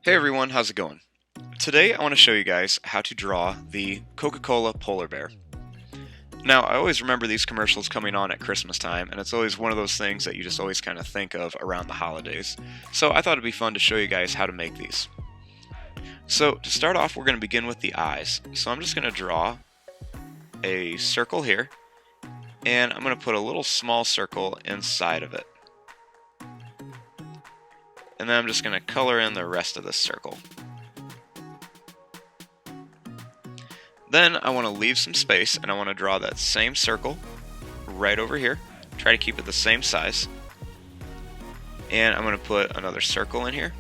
Hey everyone, how's it going? Today I want to show you guys how to draw the Coca Cola polar bear. Now, I always remember these commercials coming on at Christmas time, and it's always one of those things that you just always kind of think of around the holidays. So I thought it'd be fun to show you guys how to make these. So to start off, we're going to begin with the eyes. So I'm just going to draw a circle here, and I'm going to put a little small circle inside of it. And then I'm just going to color in the rest of this circle. Then I want to leave some space, and I want to draw that same circle right over here. Try to keep it the same size. And I'm going to put another circle in here,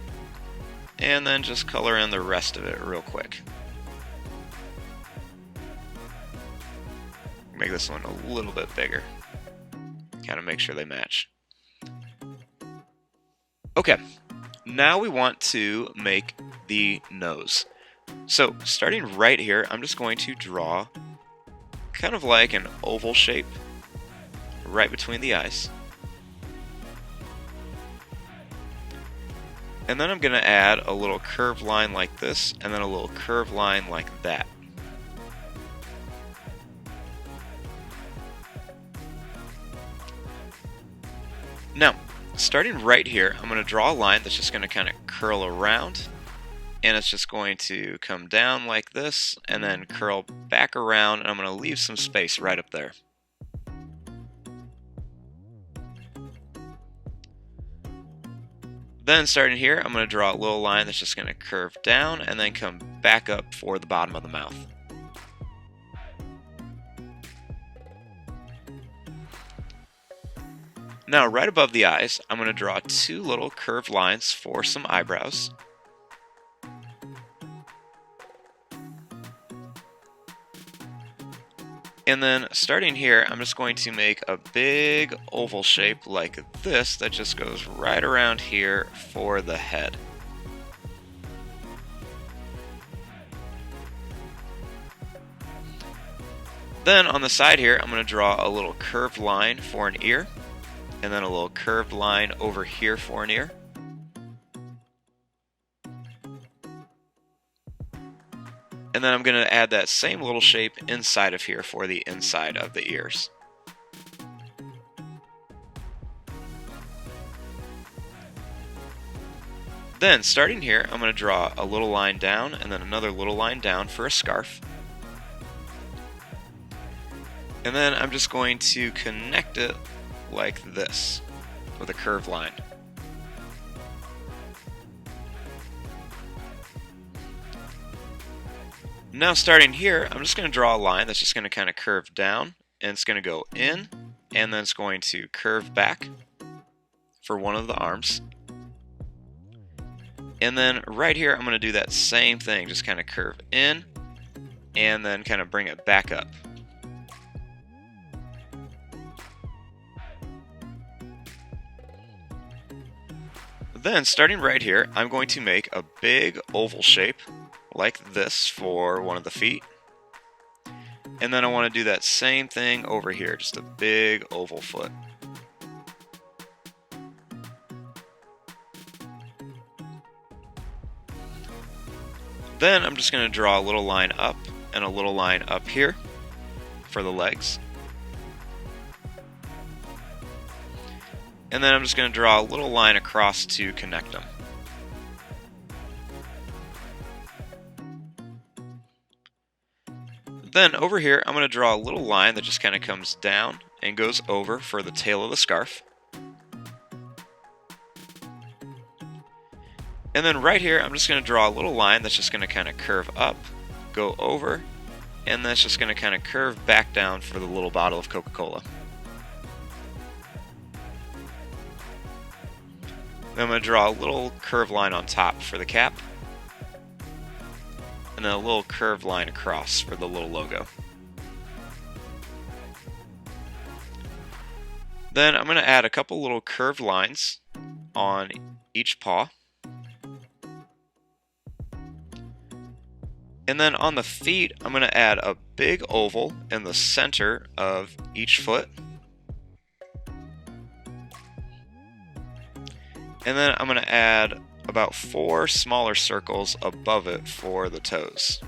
and then just color in the rest of it real quick. Make this one a little bit bigger. Kind of make sure they match. Okay, now we want to make the nose. So starting right here, I'm just going to draw kind of like an oval shape right between the eyes. And then I'm going to add a little curved line like this, and then a little curved line like that. Now, starting right here, I'm going to draw a line that's just going to kind of curl around. And it's just going to come down like this and then curl back around, and I'm going to leave some space right up there. Then starting here, I'm going to draw a little line that's just going to curve down and then come back up for the bottom of the mouth. Now right above the eyes, I'm going to draw two little curved lines for some eyebrows. And then starting here, I'm just going to make a big oval shape like this that just goes right around here for the head. Then on the side here, I'm going to draw a little curved line for an ear, and then a little curved line over here for an ear. And then I'm going to add that same little shape inside of here for the inside of the ears. Then, starting here, I'm going to draw a little line down and then another little line down for a scarf. And then I'm just going to connect it like this with a curved line. Now starting here, I'm just going to draw a line that's just going to kind of curve down, and it's going to go in, and then it's going to curve back for one of the arms. And then right here, I'm going to do that same thing, just kind of curve in, and then kind of bring it back up. Then starting right here, I'm going to make a big oval shape like this for one of the feet. And then I want to do that same thing over here, just a big oval foot. Then I'm just going to draw a little line up and a little line up here for the legs. And then I'm just going to draw a little line across to connect them. Then over here, I'm going to draw a little line that just kind of comes down and goes over for the tail of the scarf. And then right here, I'm just going to draw a little line that's just going to kind of curve up, go over, and that's just going to kind of curve back down for the little bottle of Coca-Cola. Then I'm going to draw a little curved line on top for the cap, and then a little curved line across for the little logo. Then I'm going to add a couple little curved lines on each paw. And then on the feet, I'm going to add a big oval in the center of each foot. And then I'm going to add about 4 smaller circles above it for the toes.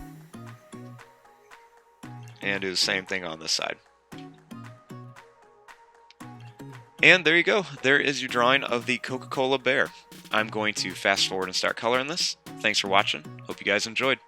And do the same thing on this side. And there you go. There is your drawing of the Coca-Cola bear. I'm going to fast forward and start coloring this. Thanks for watching. Hope you guys enjoyed.